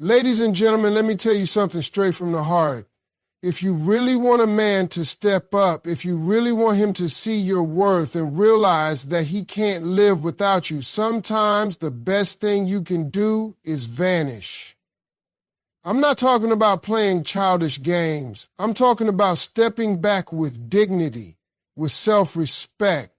Ladies and gentlemen, let me tell you something straight from the heart. If you really want a man to step up, if you really want him to see your worth and realize that he can't live without you, sometimes the best thing you can do is vanish. I'm not talking about playing childish games. I'm talking about stepping back with dignity, with self-respect,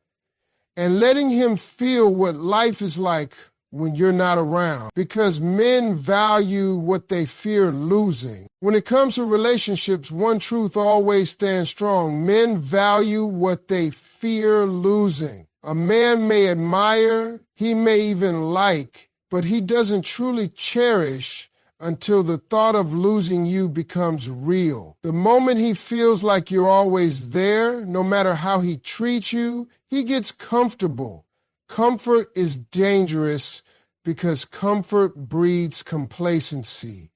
and letting him feel what life is like when you're not around, because men value what they fear losing. When it comes to relationships, one truth always stands strong. Men value what they fear losing. A man may admire, he may even like, but he doesn't truly cherish until the thought of losing you becomes real. The moment he feels like you're always there, no matter how he treats you, he gets comfortable. Comfort is dangerous because comfort breeds complacency,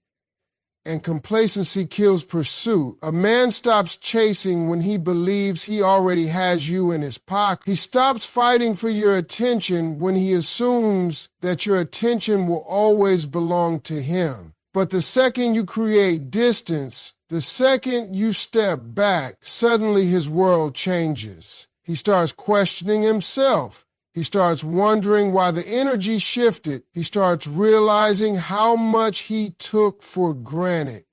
and complacency kills pursuit. A man stops chasing when he believes he already has you in his pocket. He stops fighting for your attention when he assumes that your attention will always belong to him. But the second you create distance, the second you step back, suddenly his world changes. He starts questioning himself. He starts wondering why the energy shifted. He starts realizing how much he took for granted.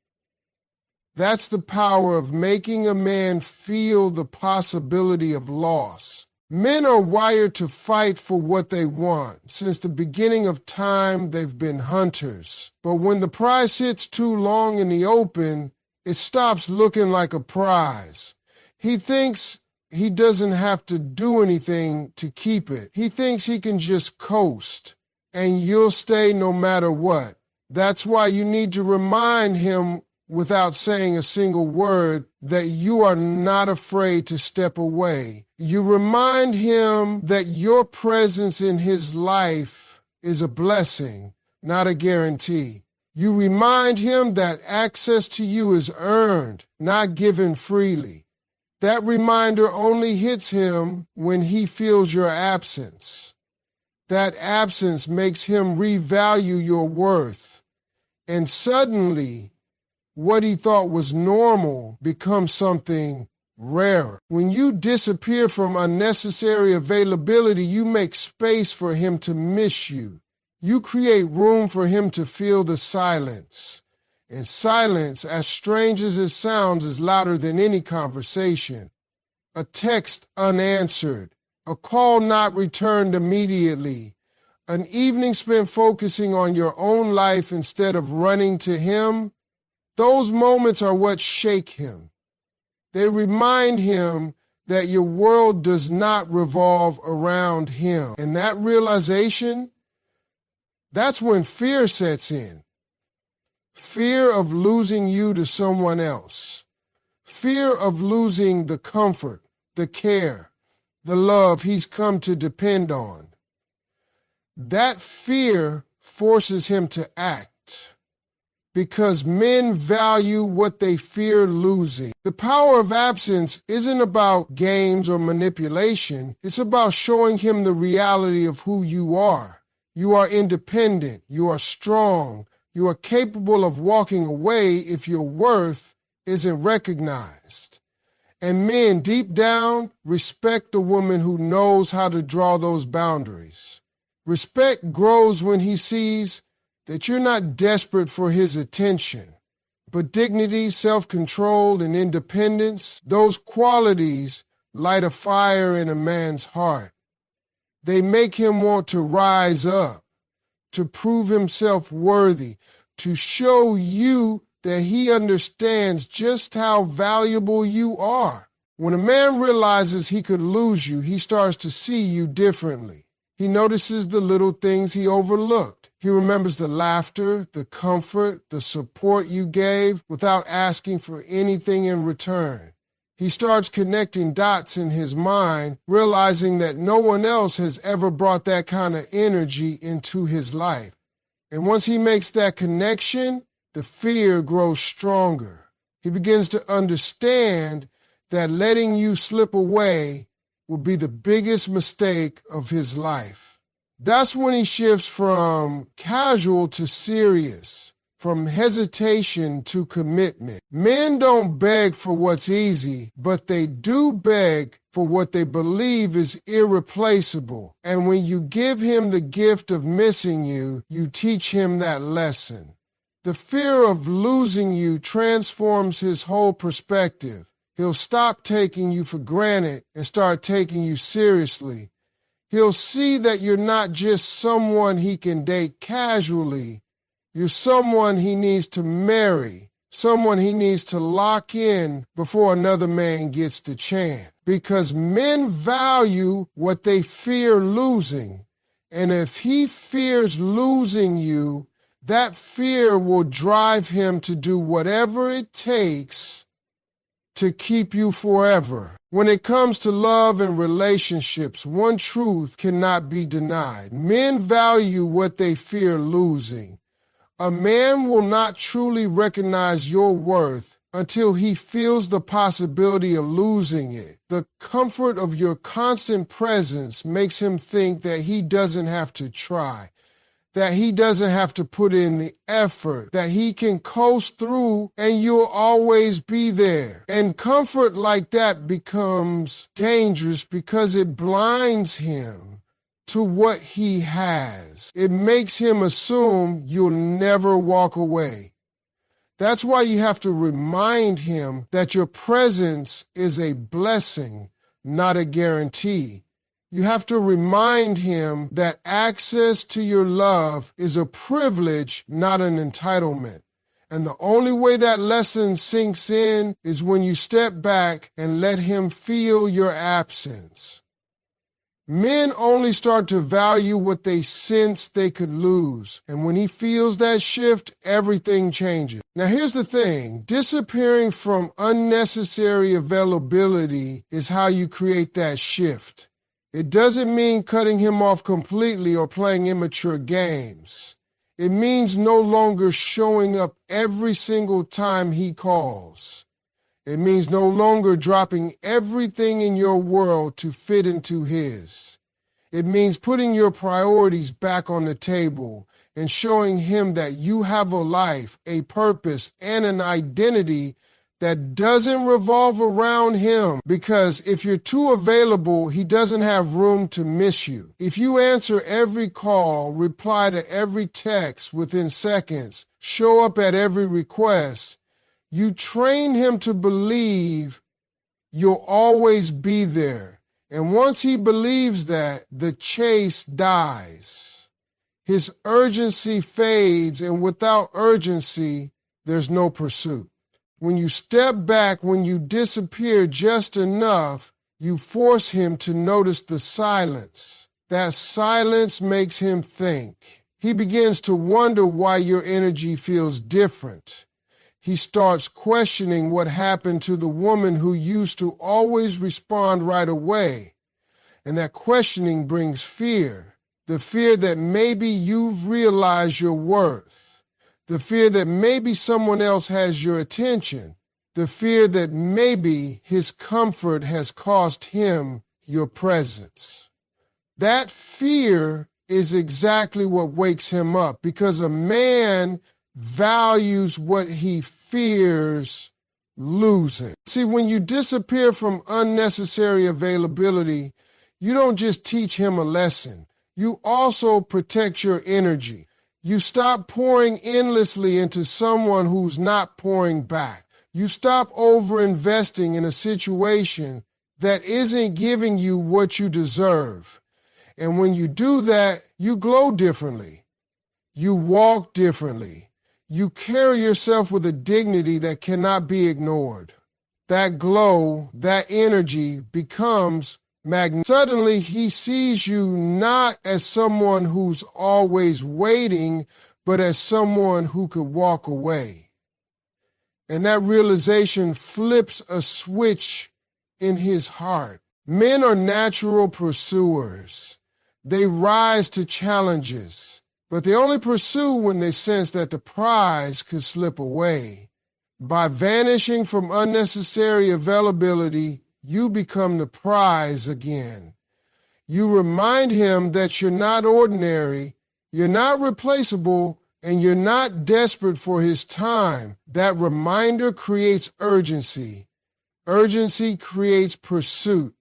That's the power of making a man feel the possibility of loss. Men are wired to fight for what they want. Since the beginning of time, they've been hunters. But when the prize sits too long in the open, it stops looking like a prize. He thinks he doesn't have to do anything to keep it. He thinks he can just coast, and you'll stay no matter what. That's why you need to remind him without saying a single word that you are not afraid to step away. You remind him that your presence in his life is a blessing, not a guarantee. You remind him that access to you is earned, not given freely. That reminder only hits him when he feels your absence. That absence makes him revalue your worth. And suddenly, what he thought was normal becomes something rare. When you disappear from unnecessary availability, you make space for him to miss you. You create room for him to feel the silence. And silence, as strange as it sounds, is louder than any conversation. A text unanswered, a call not returned immediately, an evening spent focusing on your own life instead of running to him. Those moments are what shake him. They remind him that your world does not revolve around him. And that realization, that's when fear sets in. Fear of losing you to someone else. Fear of losing the comfort, the care, the love he's come to depend on. That fear forces him to act because men value what they fear losing. The power of absence isn't about games or manipulation. It's about showing him the reality of who you are. You are independent. You are strong. You are capable of walking away if your worth isn't recognized. And men, deep down, respect the woman who knows how to draw those boundaries. Respect grows when he sees that you're not desperate for his attention, but dignity, self-control, and independence, those qualities light a fire in a man's heart. They make him want to rise up, to prove himself worthy, to show you that he understands just how valuable you are. When a man realizes he could lose you, he starts to see you differently. He notices the little things he overlooked. He remembers the laughter, the comfort, the support you gave without asking for anything in return. He starts connecting dots in his mind, realizing that no one else has ever brought that kind of energy into his life. And once he makes that connection, the fear grows stronger. He begins to understand that letting you slip away will be the biggest mistake of his life. That's when he shifts from casual to serious. from hesitation to commitment. Men don't beg for what's easy, but they do beg for what they believe is irreplaceable. And when you give him the gift of missing you, you teach him that lesson. The fear of losing you transforms his whole perspective. He'll stop taking you for granted and start taking you seriously. He'll see that you're not just someone he can date casually. You're someone he needs to marry, someone he needs to lock in before another man gets the chance. Because men value what they fear losing. And if he fears losing you, that fear will drive him to do whatever it takes to keep you forever. When it comes to love and relationships, one truth cannot be denied. Men value what they fear losing. A man will not truly recognize your worth until he feels the possibility of losing it. The comfort of your constant presence makes him think that he doesn't have to try, that he doesn't have to put in the effort, that he can coast through and you'll always be there. And comfort like that becomes dangerous because it blinds him to what he has. It makes him assume you'll never walk away. That's why you have to remind him that your presence is a blessing, not a guarantee. You have to remind him that access to your love is a privilege, not an entitlement. And the only way that lesson sinks in is when you step back and let him feel your absence. Men only start to value what they sense they could lose. And when he feels that shift, everything changes. Now here's the thing. Disappearing from unnecessary availability is how you create that shift. It doesn't mean cutting him off completely or playing immature games. It means no longer showing up every single time he calls. It means no longer dropping everything in your world to fit into his. It means putting your priorities back on the table and showing him that you have a life, a purpose, and an identity that doesn't revolve around him. Because if you're too available, he doesn't have room to miss you. If you answer every call, reply to every text within seconds, show up at every request, you train him to believe you'll always be there. And once he believes that, the chase dies. His urgency fades, and without urgency, there's no pursuit. When you step back, when you disappear just enough, you force him to notice the silence. That silence makes him think. He begins to wonder why your energy feels different. He starts questioning what happened to the woman who used to always respond right away. And that questioning brings fear. The fear that maybe you've realized your worth. The fear that maybe someone else has your attention. The fear that maybe his comfort has cost him your presence. That fear is exactly what wakes him up, because a man values what he fears losing. See, when you disappear from unnecessary availability, you don't just teach him a lesson. You also protect your energy. You stop pouring endlessly into someone who's not pouring back. You stop over-investing in a situation that isn't giving you what you deserve. And when you do that, you glow differently. You walk differently. You carry yourself with a dignity that cannot be ignored. That glow, that energy becomes magnetic. Suddenly, he sees you not as someone who's always waiting, but as someone who could walk away. And that realization flips a switch in his heart. Men are natural pursuers. They rise to challenges, but they only pursue when they sense that the prize could slip away. By vanishing from unnecessary availability, you become the prize again. You remind him that you're not ordinary, you're not replaceable, and you're not desperate for his time, that reminder creates urgency. Urgency creates pursuit,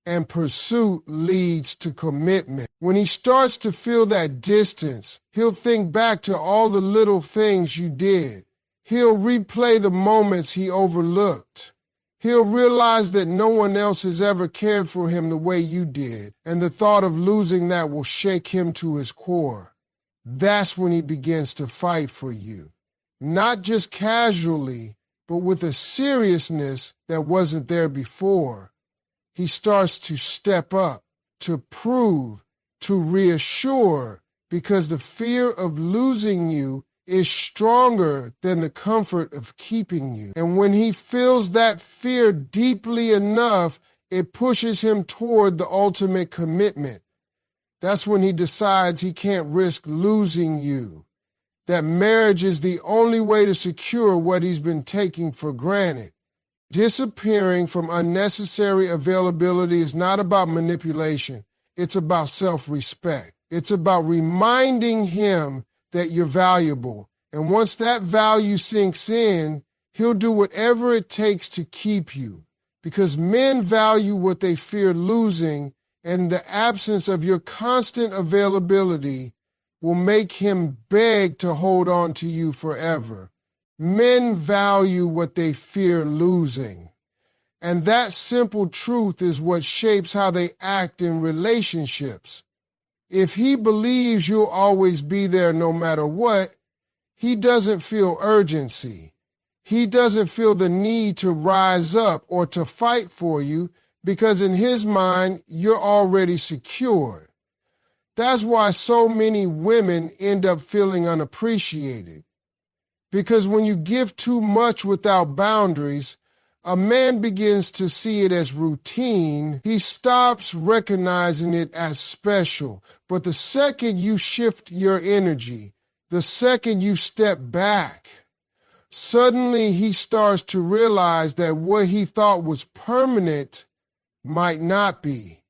and pursuit leads to commitment. When he starts to feel that distance, he'll think back to all the little things you did. He'll replay the moments he overlooked. He'll realize that no one else has ever cared for him the way you did, and the thought of losing that will shake him to his core. That's when he begins to fight for you. Not just casually, but with a seriousness that wasn't there before. He starts to step up, to prove, to reassure, because the fear of losing you is stronger than the comfort of keeping you. And when he feels that fear deeply enough, it pushes him toward the ultimate commitment. That's when he decides he can't risk losing you. That marriage is the only way to secure what he's been taking for granted. Disappearing from unnecessary availability is not about manipulation. It's about self-respect. It's about reminding him that you're valuable. And once that value sinks in, he'll do whatever it takes to keep you. Because men value what they fear losing, and the absence of your constant availability will make him beg to hold on to you forever. Men value what they fear losing. And that simple truth is what shapes how they act in relationships. If he believes you'll always be there no matter what, he doesn't feel urgency. He doesn't feel the need to rise up or to fight for you, because in his mind, you're already secured. That's why so many women end up feeling unappreciated. Because when you give too much without boundaries, a man begins to see it as routine. He stops recognizing it as special. But the second you shift your energy, the second you step back, suddenly he starts to realize that what he thought was permanent might not be.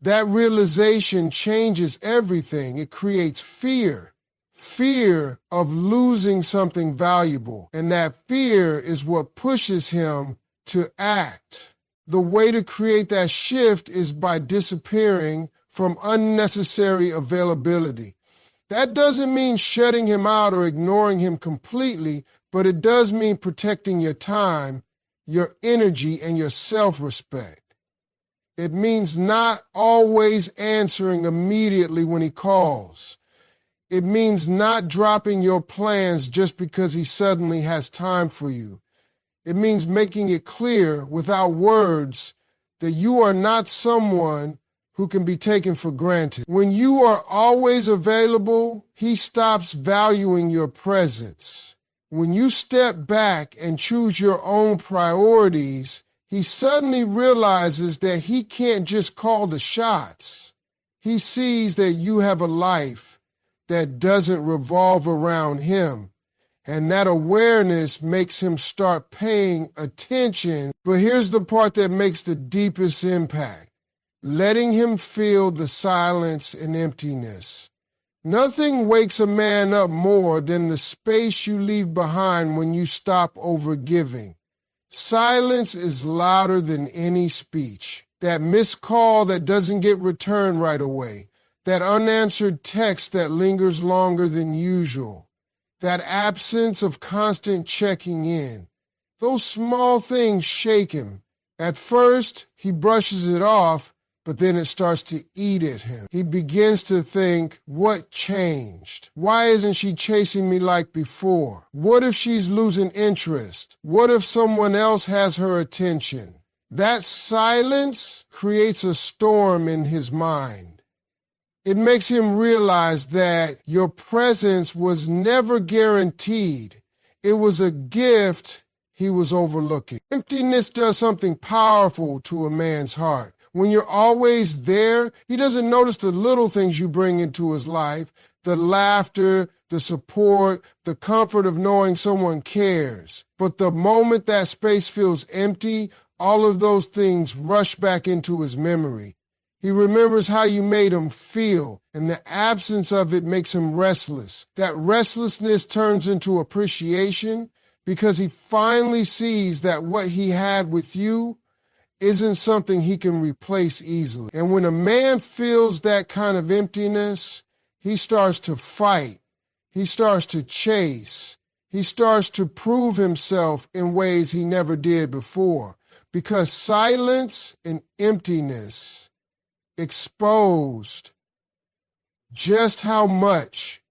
That realization changes everything. It creates fear. Fear of losing something valuable, and that fear is what pushes him to act. The way to create that shift is by disappearing from unnecessary availability. That doesn't mean shutting him out or ignoring him completely, but it does mean protecting your time, your energy, and your self-respect. It means not always answering immediately when he calls. It means not dropping your plans just because he suddenly has time for you. It means making it clear without words that you are not someone who can be taken for granted. When you are always available, he stops valuing your presence. When you step back and choose your own priorities, he suddenly realizes that he can't just call the shots. He sees that you have a life that doesn't revolve around him. And that awareness makes him start paying attention. But here's the part that makes the deepest impact. Letting him feel the silence and emptiness. Nothing wakes a man up more than the space you leave behind when you stop overgiving. Silence is louder than any speech. That missed call that doesn't get returned right away. That unanswered text that lingers longer than usual. That absence of constant checking in. Those small things shake him. At first, he brushes it off, but then it starts to eat at him. He begins to think, what changed? Why isn't she chasing me like before? What if she's losing interest? What if someone else has her attention? That silence creates a storm in his mind. It makes him realize that your presence was never guaranteed. It was a gift he was overlooking. Emptiness does something powerful to a man's heart. When you're always there, he doesn't notice the little things you bring into his life, the laughter, the support, the comfort of knowing someone cares. But the moment that space feels empty, all of those things rush back into his memory. He remembers how you made him feel, and the absence of it makes him restless. That restlessness turns into appreciation because he finally sees that what he had with you isn't something he can replace easily. And when a man feels that kind of emptiness, he starts to fight. He starts to chase. He starts to prove himself in ways he never did before. Because silence and emptiness exposed just how much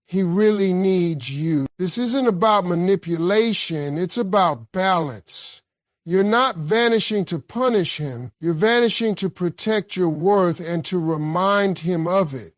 he really needs you. This isn't about manipulation, it's about balance. You're not vanishing to punish him, you're vanishing to protect your worth and to remind him of it.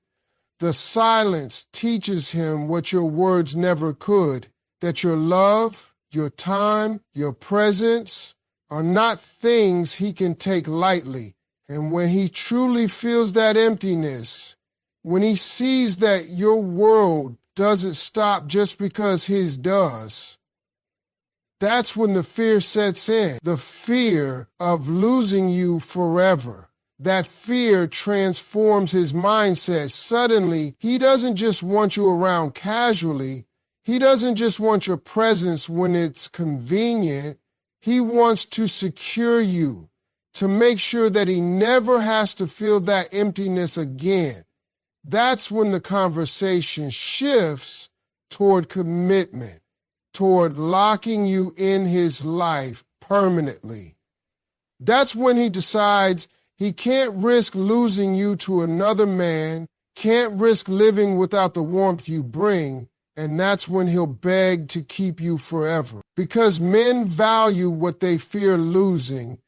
The silence teaches him what your words never could, that your love, your time, your presence are not things he can take lightly. And when he truly feels that emptiness, when he sees that your world doesn't stop just because his does, that's when the fear sets in, the fear of losing you forever. That fear transforms his mindset. Suddenly, he doesn't just want you around casually. He doesn't just want your presence when it's convenient. He wants to secure you, to make sure that he never has to feel that emptiness again. That's when the conversation shifts toward commitment, toward locking you in his life permanently. That's when he decides he can't risk losing you to another man, can't risk living without the warmth you bring, and that's when he'll beg to keep you forever. Because men value what they fear losing.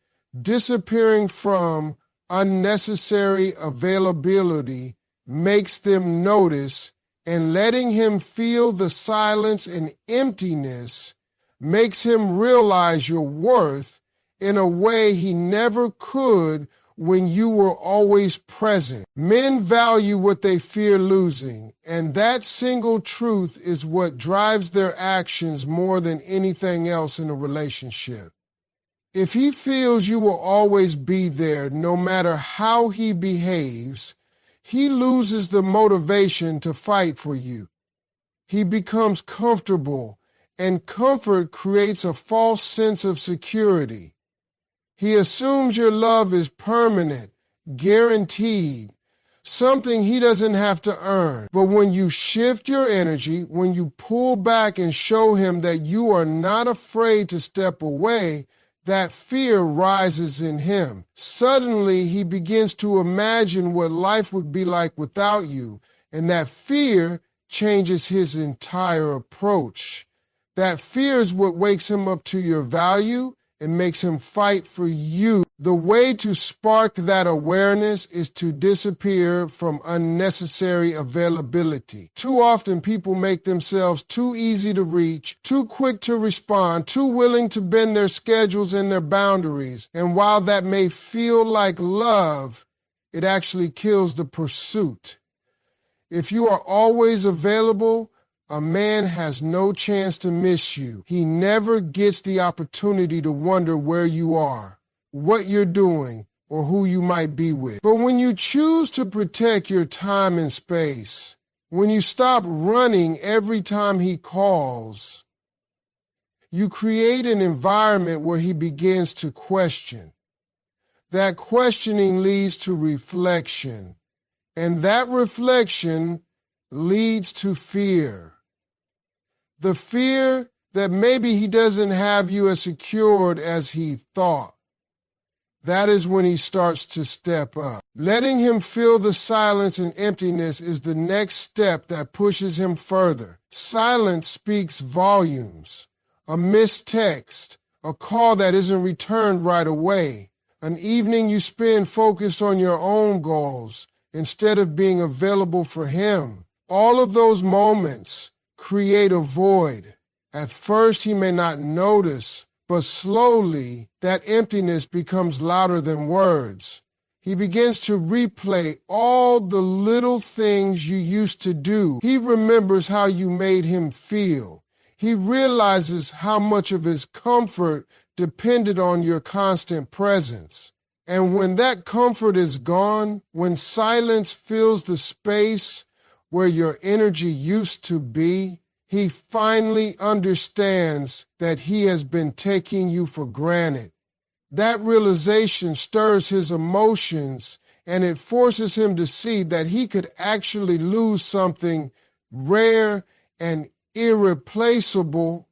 Disappearing from unnecessary availability makes them notice, and letting him feel the silence and emptiness makes him realize your worth in a way he never could when you were always present. Men value what they fear losing, and that single truth is what drives their actions more than anything else in a relationship. If he feels you will always be there no matter how he behaves, he loses the motivation to fight for you. He becomes comfortable, and comfort creates a false sense of security. He assumes your love is permanent, guaranteed, something he doesn't have to earn. But when you shift your energy, when you pull back and show him that you are not afraid to step away, that fear rises in him. Suddenly, he begins to imagine what life would be like without you, and that fear changes his entire approach. That fear is what wakes him up to your value and makes him fight for you. The way to spark that awareness is to disappear from unnecessary availability. Too often people make themselves too easy to reach, too quick to respond, too willing to bend their schedules and their boundaries. And while that may feel like love, it actually kills the pursuit. If you are always available, a man has no chance to miss you. He never gets the opportunity to wonder where you are, what you're doing, or who you might be with. But when you choose to protect your time and space, when you stop running every time he calls, you create an environment where he begins to question. That questioning leads to reflection, and that reflection leads to fear. The fear that maybe he doesn't have you as secured as he thought. That is when he starts to step up. Letting him feel the silence and emptiness is the next step that pushes him further. Silence speaks volumes. A missed text, a call that isn't returned right away, an evening you spend focused on your own goals instead of being available for him. All of those moments create a void. At first, he may not notice, but slowly, that emptiness becomes louder than words. He begins to replay all the little things you used to do. He remembers how you made him feel. He realizes how much of his comfort depended on your constant presence. And when that comfort is gone, when silence fills the space where your energy used to be, he finally understands that he has been taking you for granted. That realization stirs his emotions, and it forces him to see that he could actually lose something rare and irreplaceable.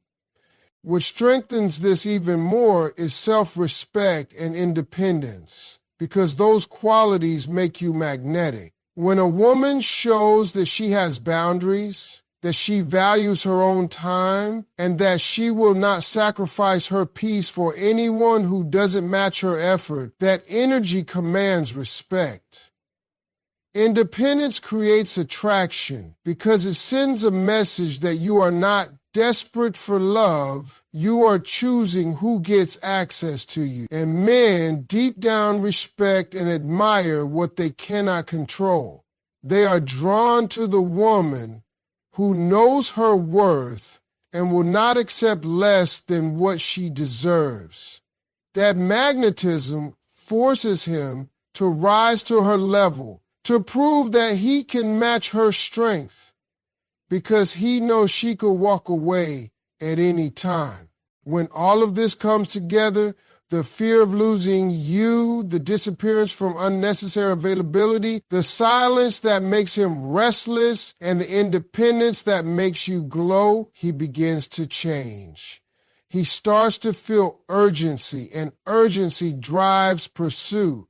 What strengthens this even more is self-respect and independence, because those qualities make you magnetic. When a woman shows that she has boundaries, that she values her own time, and that she will not sacrifice her peace for anyone who doesn't match her effort, that energy commands respect. Independence creates attraction because it sends a message that you are not desperate for love, you are choosing who gets access to you. And men deep down respect and admire what they cannot control. They are drawn to the woman who knows her worth and will not accept less than what she deserves. That magnetism forces him to rise to her level, to prove that he can match her strength, because he knows she could walk away at any time. When all of this comes together, the fear of losing you, the disappearance from unnecessary availability, the silence that makes him restless, and the independence that makes you glow, he begins to change. He starts to feel urgency, and urgency drives pursuit.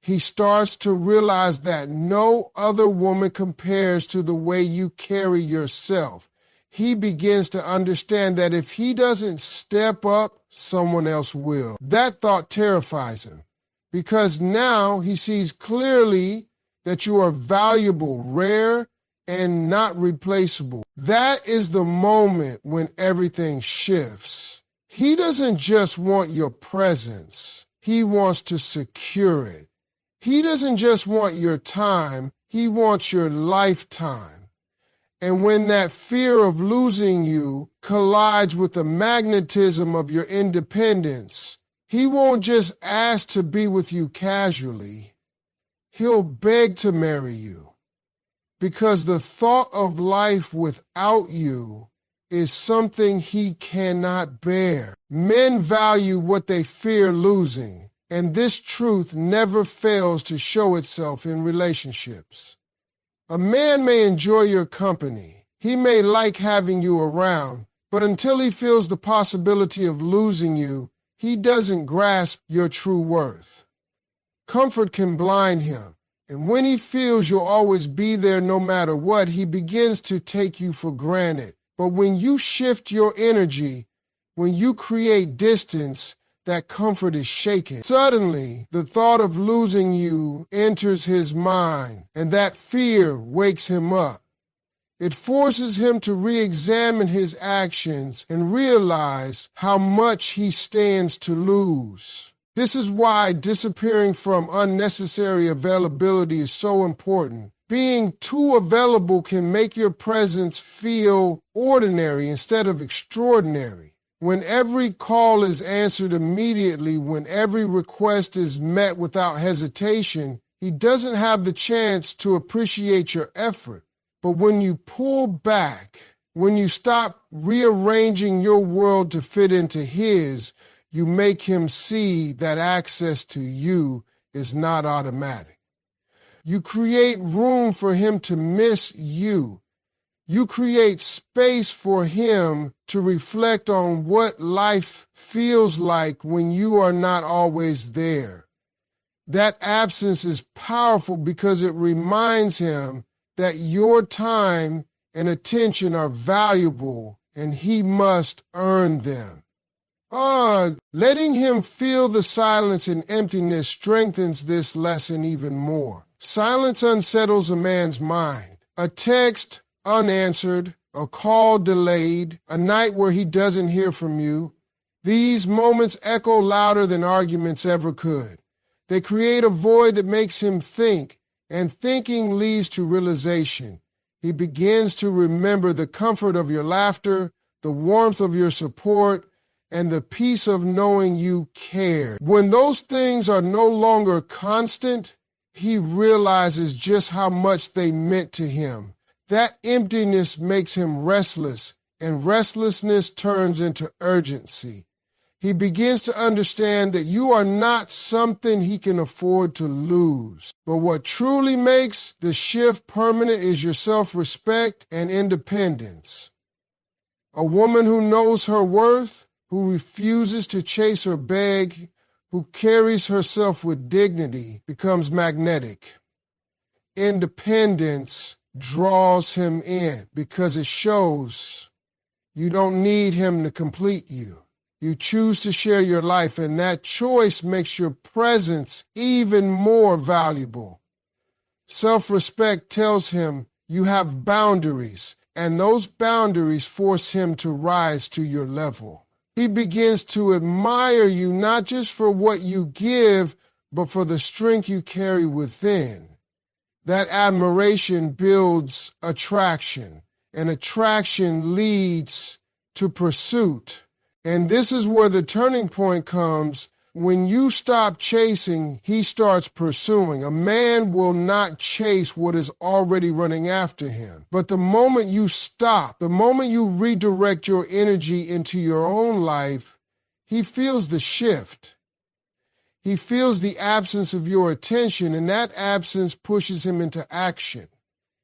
He starts to realize that no other woman compares to the way you carry yourself. He begins to understand that if he doesn't step up, someone else will. That thought terrifies him, because now he sees clearly that you are valuable, rare, and not replaceable. That is the moment when everything shifts. He doesn't just want your presence. He wants to secure it. He doesn't just want your time. He wants your lifetime. And when that fear of losing you collides with the magnetism of your independence, he won't just ask to be with you casually. He'll beg to marry you, because the thought of life without you is something he cannot bear. Men value what they fear losing, and this truth never fails to show itself in relationships. A man may enjoy your company. He may like having you around, but until he feels the possibility of losing you, he doesn't grasp your true worth. Comfort can blind him, and when he feels you'll always be there no matter what, he begins to take you for granted. But when you shift your energy, when you create distance, that comfort is shaken. Suddenly, the thought of losing you enters his mind, and that fear wakes him up. It forces him to re-examine his actions and realize how much he stands to lose. This is why disappearing from unnecessary availability is so important. Being too available can make your presence feel ordinary instead of extraordinary. When every call is answered immediately, when every request is met without hesitation, he doesn't have the chance to appreciate your effort. But when you pull back, when you stop rearranging your world to fit into his, you make him see that access to you is not automatic. You create room for him to miss you. You create space for him to reflect on what life feels like when you are not always there. That absence is powerful because it reminds him that your time and attention are valuable and he must earn them. Letting him feel the silence and emptiness strengthens this lesson even more. Silence unsettles a man's mind. A text unanswered, a call delayed, a night where he doesn't hear from you. These moments echo louder than arguments ever could. They create a void that makes him think, and thinking leads to realization. He begins to remember the comfort of your laughter, the warmth of your support, and the peace of knowing you care. When those things are no longer constant, he realizes just how much they meant to him. That emptiness makes him restless, and restlessness turns into urgency. He begins to understand that you are not something he can afford to lose. But what truly makes the shift permanent is your self-respect and independence. A woman who knows her worth, who refuses to chase or beg, who carries herself with dignity, becomes magnetic. Independence draws him in because it shows you don't need him to complete you. You choose to share your life, and that choice makes your presence even more valuable. Self-respect tells him you have boundaries, and those boundaries force him to rise to your level. He begins to admire you not just for what you give, but for the strength you carry within. That admiration builds attraction, and attraction leads to pursuit. And this is where the turning point comes. When you stop chasing, he starts pursuing. A man will not chase what is already running after him. But the moment you stop, the moment you redirect your energy into your own life, he feels the shift. He feels the absence of your attention, and that absence pushes him into action.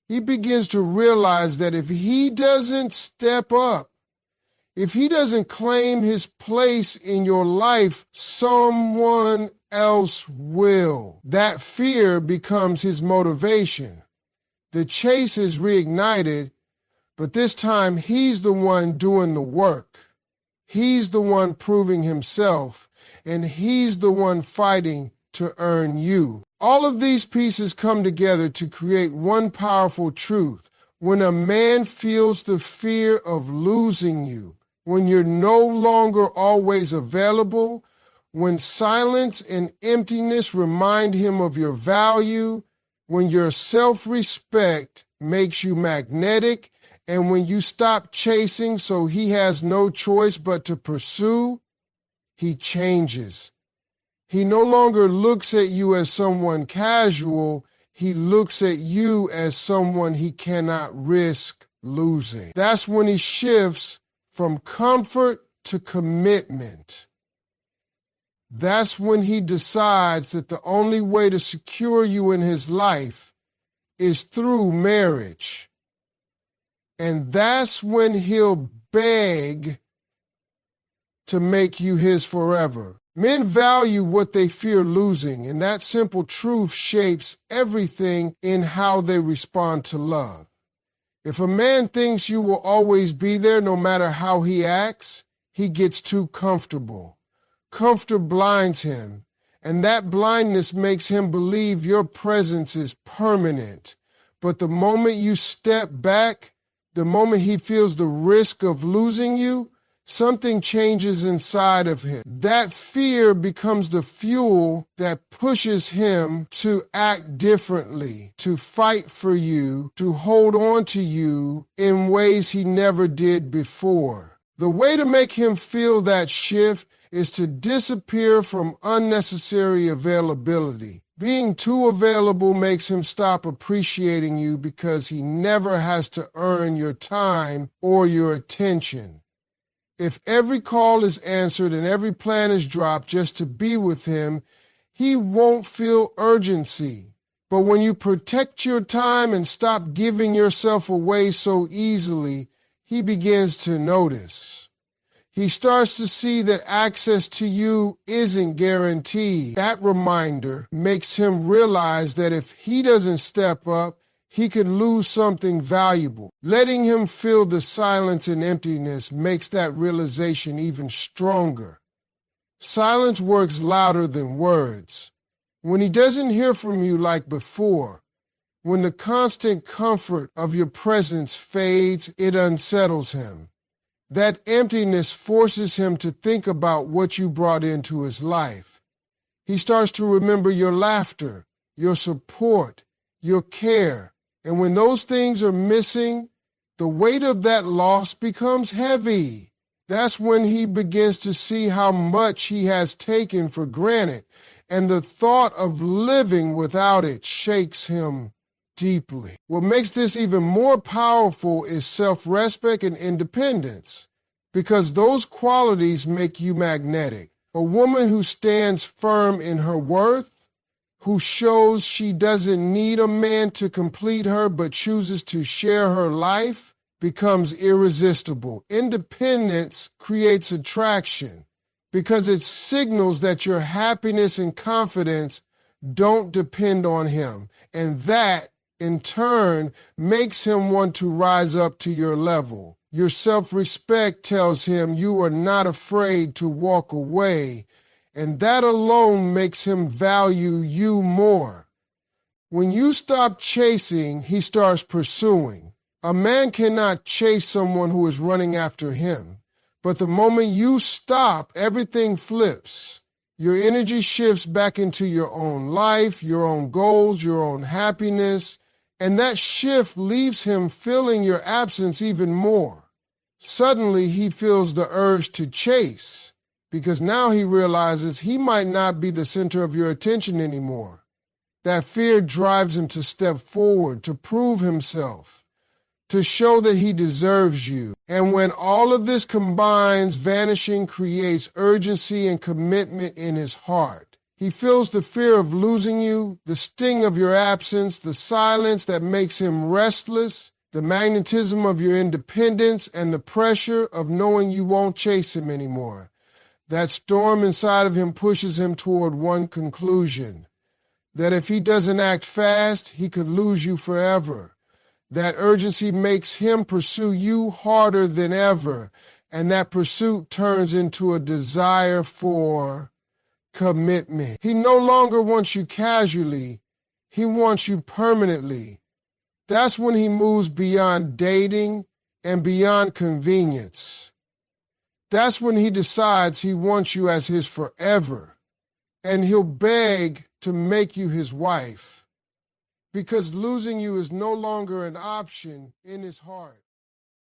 He begins to realize that if he doesn't step up, if he doesn't claim his place in your life, someone else will. That fear becomes his motivation. The chase is reignited, but this time he's the one doing the work. He's the one proving himself, and he's the one fighting to earn you. All of these pieces come together to create one powerful truth. When a man feels the fear of losing you, when you're no longer always available, when silence and emptiness remind him of your value, when your self-respect makes you magnetic, and when you stop chasing so he has no choice but to pursue, he changes. He no longer looks at you as someone casual, he looks at you as someone he cannot risk losing. That's when he shifts from comfort to commitment. That's when he decides that the only way to secure you in his life is through marriage. And that's when he'll beg to make you his forever. Men value what they fear losing, and that simple truth shapes everything in how they respond to love. If a man thinks you will always be there no matter how he acts, he gets too comfortable. Comfort blinds him, and that blindness makes him believe your presence is permanent. But the moment you step back, the moment he feels the risk of losing you, something changes inside of him. That fear becomes the fuel that pushes him to act differently, to fight for you, to hold on to you in ways he never did before. The way to make him feel that shift is to disappear from unnecessary availability. Being too available makes him stop appreciating you because he never has to earn your time or your attention. If every call is answered and every plan is dropped just to be with him, he won't feel urgency. But when you protect your time and stop giving yourself away so easily, he begins to notice. He starts to see that access to you isn't guaranteed. That reminder makes him realize that if he doesn't step up, he could lose something valuable. Letting him feel the silence and emptiness makes that realization even stronger. Silence works louder than words. When he doesn't hear from you like before, when the constant comfort of your presence fades, it unsettles him. That emptiness forces him to think about what you brought into his life. He starts to remember your laughter, your support, your care. And when those things are missing, the weight of that loss becomes heavy. That's when he begins to see how much he has taken for granted, and the thought of living without it shakes him deeply. What makes this even more powerful is self-respect and independence, because those qualities make you magnetic. A woman who stands firm in her worth, who shows she doesn't need a man to complete her but chooses to share her life, becomes irresistible. Independence creates attraction because it signals that your happiness and confidence don't depend on him, and that, in turn, makes him want to rise up to your level. Your self-respect tells him you are not afraid to walk away, and that alone makes him value you more. When you stop chasing, he starts pursuing. A man cannot chase someone who is running after him, but the moment you stop, everything flips. Your energy shifts back into your own life, your own goals, your own happiness, and that shift leaves him feeling your absence even more. Suddenly, he feels the urge to chase, because now he realizes he might not be the center of your attention anymore. That fear drives him to step forward, to prove himself, to show that he deserves you. And when all of this combines, vanishing creates urgency and commitment in his heart. He feels the fear of losing you, the sting of your absence, the silence that makes him restless, the magnetism of your independence, and the pressure of knowing you won't chase him anymore. That storm inside of him pushes him toward one conclusion, that if he doesn't act fast, he could lose you forever. That urgency makes him pursue you harder than ever, and that pursuit turns into a desire for commitment. He no longer wants you casually, he wants you permanently. That's when he moves beyond dating and beyond convenience. That's when he decides he wants you as his forever, and he'll beg to make you his wife, because losing you is no longer an option in his heart.